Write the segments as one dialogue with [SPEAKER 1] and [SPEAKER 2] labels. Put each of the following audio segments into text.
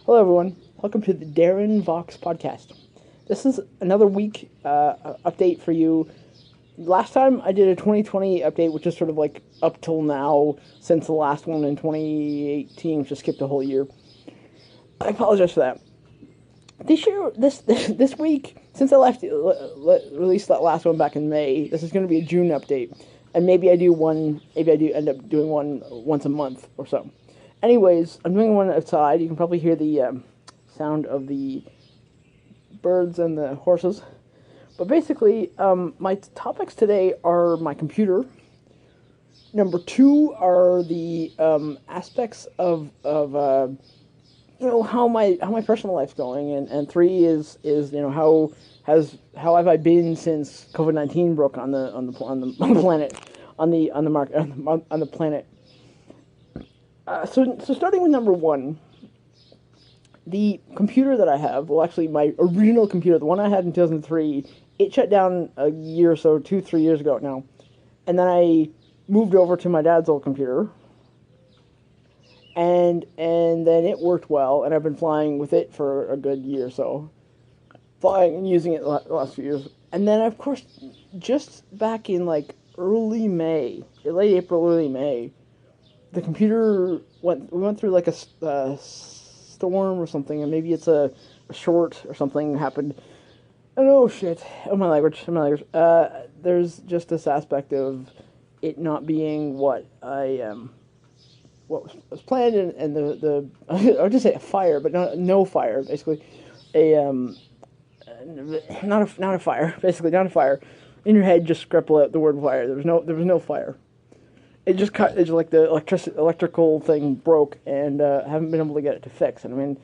[SPEAKER 1] Hello, everyone. Welcome to the Darren Vox podcast. This is another week update for you. Last time I did a 2020 update, which is sort of like up till now, since the last one in 2018, which just skipped a whole year. I apologize for that. This year, this week, since I released that last one back in May, this is going to be a June update, and maybe I do one. Maybe I do end up doing one once a month or so. Anyways, I'm doing one outside. You can probably hear the sound of the birds and the horses. But basically, my topics today are my computer. Number two are the aspects of how my personal life's going, and three is how have I been since COVID-19 broke on the planet on the planet. So starting with number one, the computer that I have, well, actually, my original computer, the one I had in 2003, it shut down a year or so, 2, 3 years ago now, and then I moved over to my dad's old computer, and then it worked well, and I've been flying with it for a good year or so, flying and using it the last few years, and then of course, just back in like early May, late April, early May, the computer we went through like a storm or something, and maybe it's a short or something happened. And oh shit, there's just this aspect of it not being what was planned, and the I would just say a fire, but no fire, basically a not a fire, basically not a fire. In your head, just scribble out the word fire. There was no fire. It just cut. It's like the electrical thing broke, and haven't been able to get it to fix. And I mean,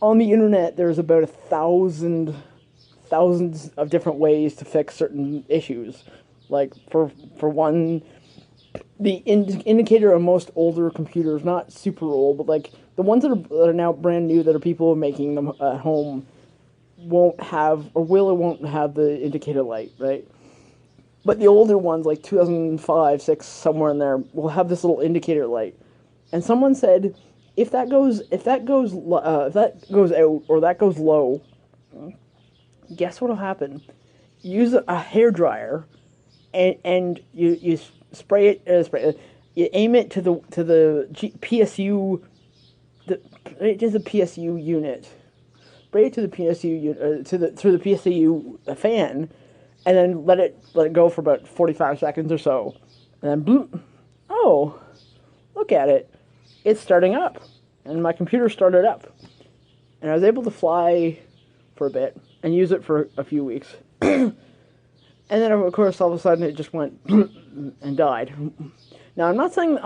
[SPEAKER 1] on the internet, there's about thousands of different ways to fix certain issues. Like for one, the indicator on most older computers, not super old, but like the ones that are now brand new, that are people making them at home, won't have or won't have the indicator light, right? But the older ones, like 2005, 6, somewhere in there, will have this little indicator light. And someone said, if that goes out or that goes low, guess what'll happen? Use a hair dryer, and you spray it, you aim it to the PSU, the PSU unit. Spray it to the PSU unit, through the PSU fan, and then let it go for about 45 seconds or so, and then bloop. Oh, look at it! It's starting up, and my computer started up, and I was able to fly for a bit and use it for a few weeks, and then of course all of a sudden it just went and died. Now I'm not saying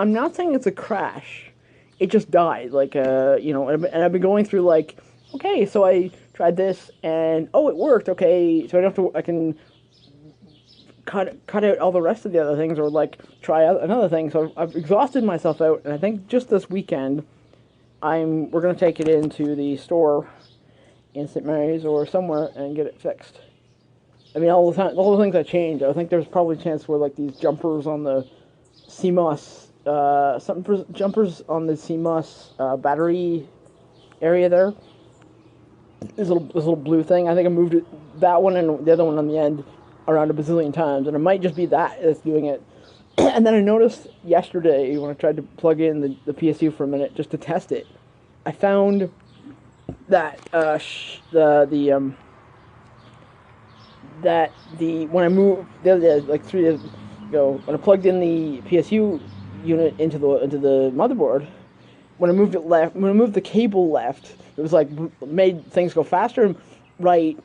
[SPEAKER 1] it's a crash. It just died, and I've been going through like, okay, so I tried this, and oh, it worked. Okay, so I can cut out all the rest of the other things, or like try out another thing. So I've exhausted myself out, and I think just this weekend, we're gonna take it into the store in St. Mary's or somewhere and get it fixed. I mean, all the things I changed. I think there's probably a chance where like these jumpers on the CMOS, jumpers on the CMOS battery area there. This little blue thing. I think I moved that one and the other one on the end around a bazillion times, and it might just be that's doing it. And then I noticed yesterday when I tried to plug in the PSU for a minute just to test it, I found that when I moved the other day, like 3 days ago, when I plugged in the PSU unit into the motherboard, when I moved the cable left, it was like made things go faster and right.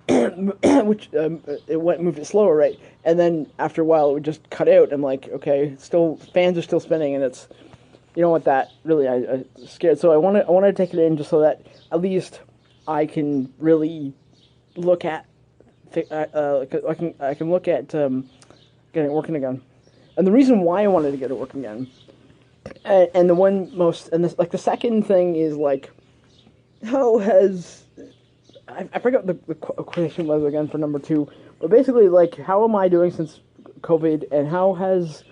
[SPEAKER 1] Which moved it slower, right? And then after a while, it would just cut out. I'm like, okay, still fans are still spinning, and it's, you know what, that really I scared. So I wanted to take it in just so that at least I can really look at, I can look at getting it working again. And the reason why I wanted to get it working again, and the second thing is like, how has I forgot the question was again for number two, but basically, like, how am I doing since COVID, and how has,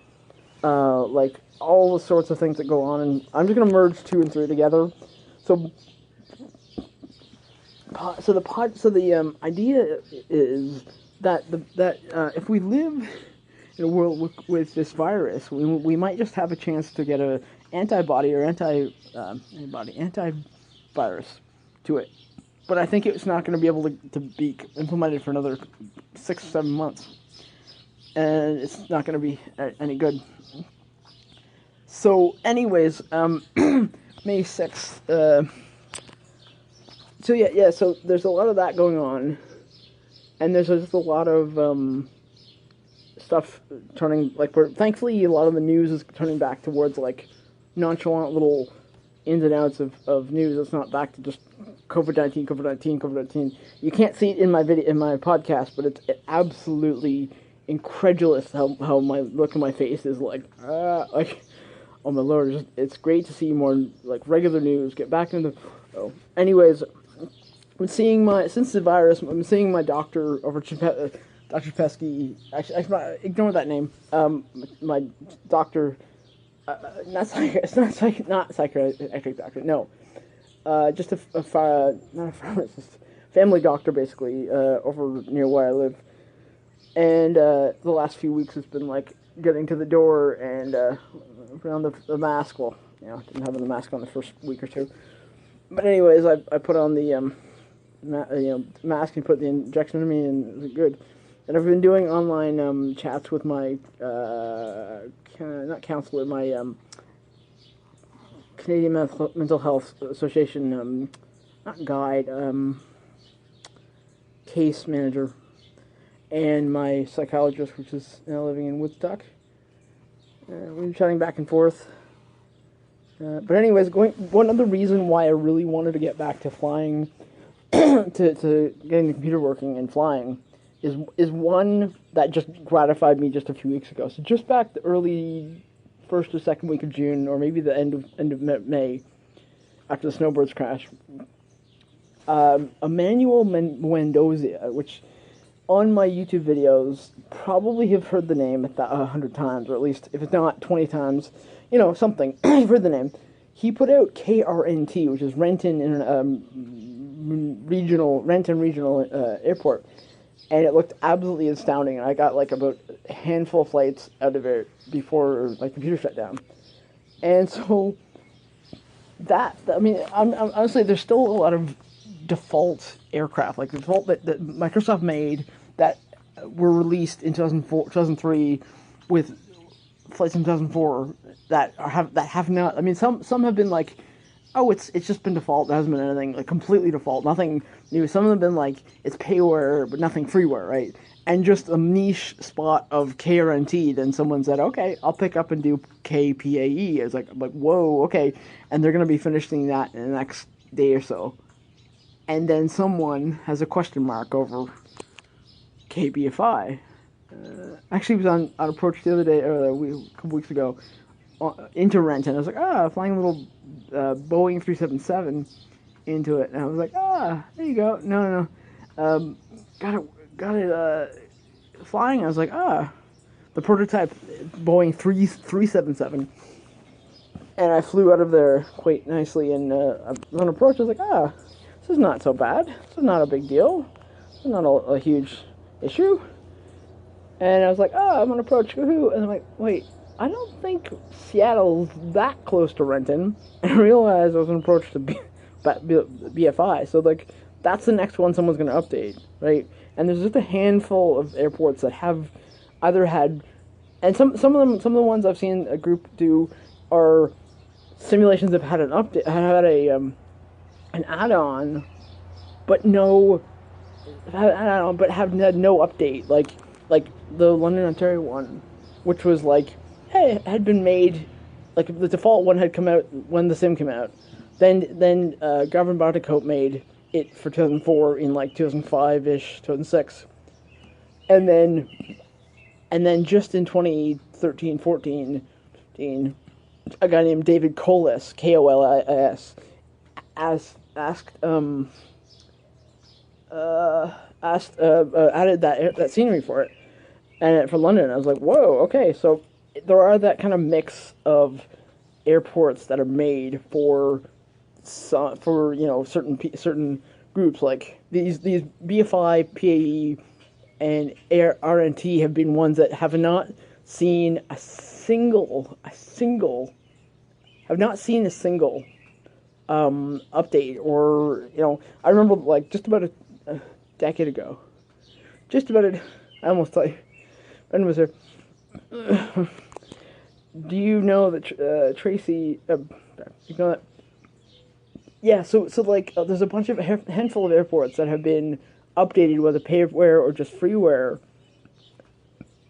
[SPEAKER 1] like, all the sorts of things that go on, and I'm just going to merge 2 and 3 together. So the idea is that if we live in a world with this virus, we might just have a chance to get a antibody or antivirus to it. But I think it's not going to be able to be implemented for another 6 or 7 months, and it's not going to be any good. So, anyways, May 6th. So there's a lot of that going on, and there's just a lot of stuff turning, like, thankfully a lot of the news is turning back towards, like, nonchalant little ins and outs of news. It's not back to just COVID-19, COVID-19, COVID-19. You can't see it in my podcast, but it's absolutely incredulous how my look on my face is like, oh my lord, it's great to see more, like, regular news, get back into, anyways, since the virus, I'm seeing my doctor over Dr. Pesky, actually, ignore that name, my doctor, not psychiatric doctor, no, just not a pharmacist, family doctor, basically, over near where I live, and, the last few weeks has been, like, getting to the door and, around the mask, well, didn't have the mask on the first week or two, but anyways, I put on the, mask and put the injection in me, and it was good. And I've been doing online chats with my not counselor, my Canadian Mental Health Association, not guide, case manager, and my psychologist, which is now living in Woodstock. We've been chatting back and forth. But anyways, one other reason why I really wanted to get back to flying, to getting the computer working and flying, is one that just gratified me just a few weeks ago. So just back the early first or second week of June, or maybe the end of May, after the snowbirds crash, Emmanuel Mendoza, which on my YouTube videos probably have heard the name 100 times, or at least if it's not 20 times, something. You've heard the name. He put out KRNT, which is Renton Regional Airport, and it looked absolutely astounding. And I got like about a handful of flights out of it before my computer shut down. And so honestly, there's still a lot of default aircraft, like the default that Microsoft made that were released in 2004, 2003, with flights in 2004 that have not. I mean, some have been like, oh, it's just been default. There hasn't been anything like completely default, nothing new. Some of them have been like it's payware but nothing freeware, right? And just a niche spot of KRNT. Then someone said, okay, I'll pick up and do KPAE. I was like, whoa, okay, and they're gonna be finishing that in the next day or so. And then someone has a question mark over KBFI. Actually, was on Approach the other day, or a couple weeks ago, into Renton. I was like, flying a little Boeing 377 into it, and I was like, there you go. No. Got it flying. I was like, the prototype Boeing 377. And I flew out of there quite nicely, and on approach, I was like, this is not so bad. This is not a big deal. It's not a huge issue. And I was like, I'm on approach, woohoo. And I'm like, wait, I don't think Seattle's that close to Renton. And I realized I was on approach to BFI. So, like, that's the next one someone's going to update, right? And there's just a handful of airports that have either had, and some of the ones I've seen a group do are simulations that have had an update, had an add-on, but have had no update, like the London, Ontario one, which was like, hey, it had been made, like the default one had come out when the sim came out. Then Gavin Barticoat made it for 2004 in like 2005-ish, 2006. And then just in 2013-14, a guy named David Colis, Kolis, added that scenery for it, and for London. I was like, whoa, okay, so there are that kind of mix of airports that are made for for certain groups like these BFI, PAE, and RNT have been ones that have not seen a single update. Or I remember like just about a decade ago, I almost like Ben was there. Do you know that Tracy? You know that? Yeah. So like, there's a bunch of handful of airports that have been updated, whether payware or just freeware,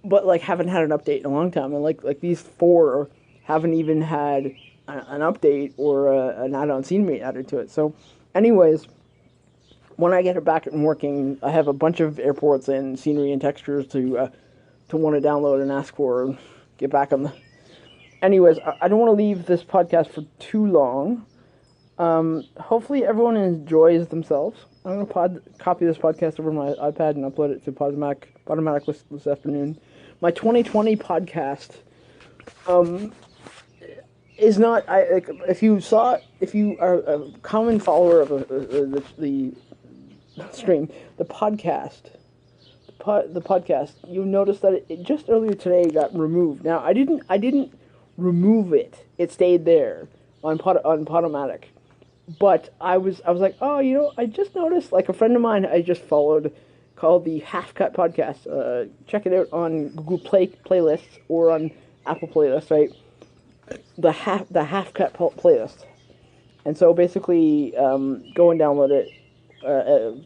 [SPEAKER 1] but like haven't had an update in a long time. And like these four haven't even had an update or an add-on scenery added to it. So, anyways, when I get it back and working, I have a bunch of airports and scenery and textures to want to download and ask for and get back on the. Anyways, I don't want to leave this podcast for too long. Hopefully everyone enjoys themselves. I'm going to copy this podcast over my iPad and upload it to Podomatic this afternoon. My 2020 podcast is not. If you are a common follower of the stream, the podcast, you'll notice that it just earlier today got removed. Now I didn't remove it. It stayed there on Podomatic. But I was like, oh, I just noticed, like, a friend of mine I just followed called the Half Cut Podcast. Check it out on Google Playlists or on Apple Playlists, right? The Half Cut playlist. And so basically, go and download it.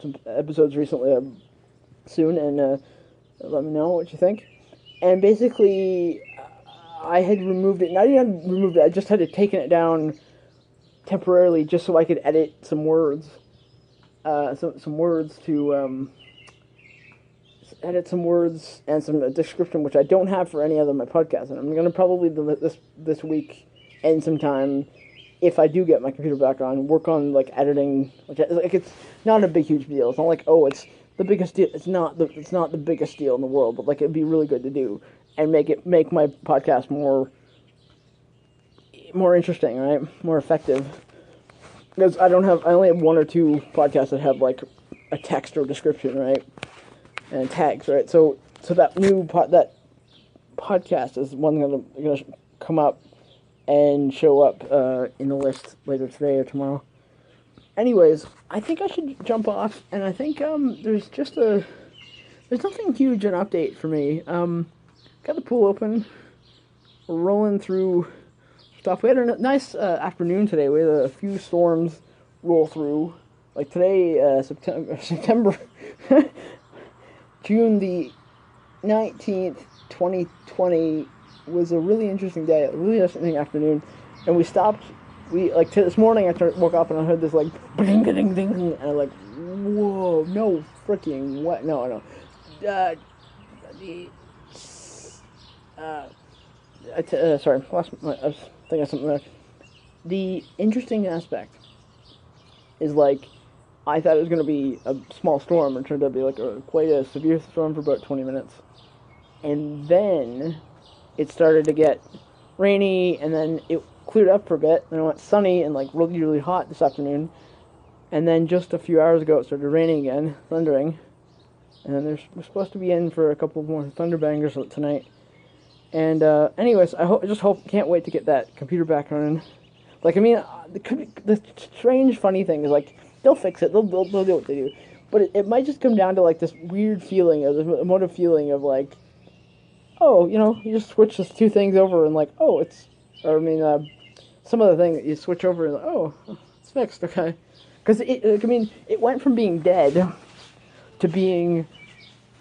[SPEAKER 1] Some episodes recently, soon, and let me know what you think. And basically, I had removed it. Not even removed it. I just had taken it down temporarily, just so I could edit some words, some words to edit some words and some description, which I don't have for any other of my podcasts. And I'm gonna probably this week end some time, if I do get my computer back on, work on like editing. Which like it's not a big huge deal. It's not like it's the biggest deal. It's not the biggest deal in the world, but like it'd be really good to do and make my podcast more interesting, right? More effective. Because I only have one or two podcasts that have like a text or description, right? And tags, right? So that that podcast is one gonna come up and show up in the list later today or tomorrow. Anyways, I think I should jump off, and I think there's nothing huge an update for me. Got the pool open, rolling through stuff. We had a nice afternoon today. We had a few storms roll through. Like today, September, June the 19th, 2020 was a really interesting day, a really interesting afternoon. And we stopped. This morning I woke up and I heard this like ding ding ding, and I'm like, whoa, no freaking what? No. Sorry, I was thinking of something there. The interesting aspect is like, I thought it was going to be a small storm, and it turned out to be quite a severe storm for about 20 minutes. And then it started to get rainy, and then it cleared up for a bit, and it went sunny and like really, really hot this afternoon. And then just a few hours ago it started raining again, thundering. And then we're supposed to be in for a couple more thunder bangers tonight. And anyways, can't wait to get that computer back running. Like, I mean, the strange, funny thing is like, they'll fix it. They'll do what they do. But it might just come down to like this weird feeling, or this emotive feeling of like, oh, you just switch those two things over and like, oh, some other thing that you switch over and like, oh, it's fixed, okay. Because it went from being dead to being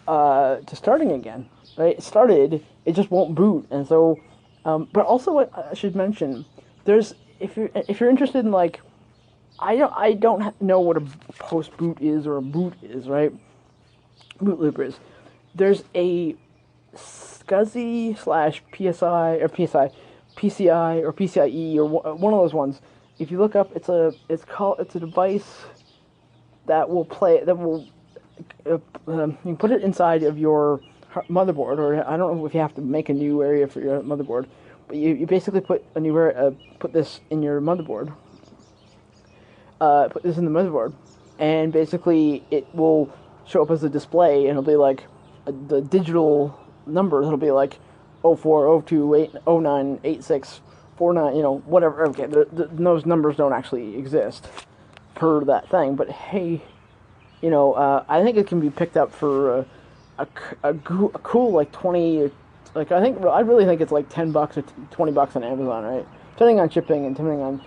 [SPEAKER 1] to starting again, right? It started, it just won't boot, and so. But also, what I should mention, if you're interested in like, I don't know what a post boot is or a boot is, right? Boot loop is. There's a SCSI /PSI or PCI or PCIe or one of those ones. If you look up, it's a device that will you can put it inside of your motherboard, or I don't know if you have to make a new area for your motherboard, but you basically put this in your motherboard, put this in the motherboard, and basically it will show up as a display, and it'll be like the digital numbers. It'll be like 04, 02, 09, 86, 49, whatever. Okay, those numbers don't actually exist per that thing, but hey, I think it can be picked up for a cool like 20. Like I really think it's like $10 or $20 on Amazon, right? Depending on shipping and depending on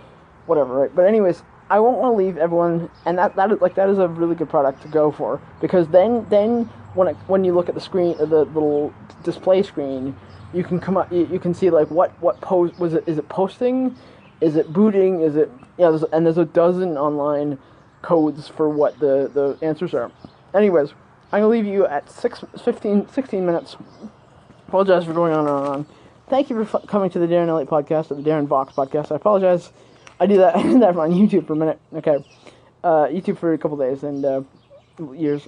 [SPEAKER 1] whatever, right? But anyways, I won't want to leave everyone, and that is a really good product to go for, because then when you look at the screen, the little display screen, you can come up, you can see like what post was it? Is it posting? Is it booting? Is it there's a dozen online codes for what the answers are. Anyways, I'm gonna leave you at 16 minutes. Apologize for going on and on. Thank you for coming to the Darren Elliott podcast, or the Darren Vox podcast. I apologize. I do that on YouTube for a minute. Okay. YouTube for a couple days and years.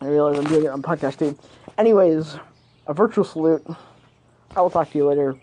[SPEAKER 1] I realize I'm doing it on podcast too. Anyways, a virtual salute. I will talk to you later.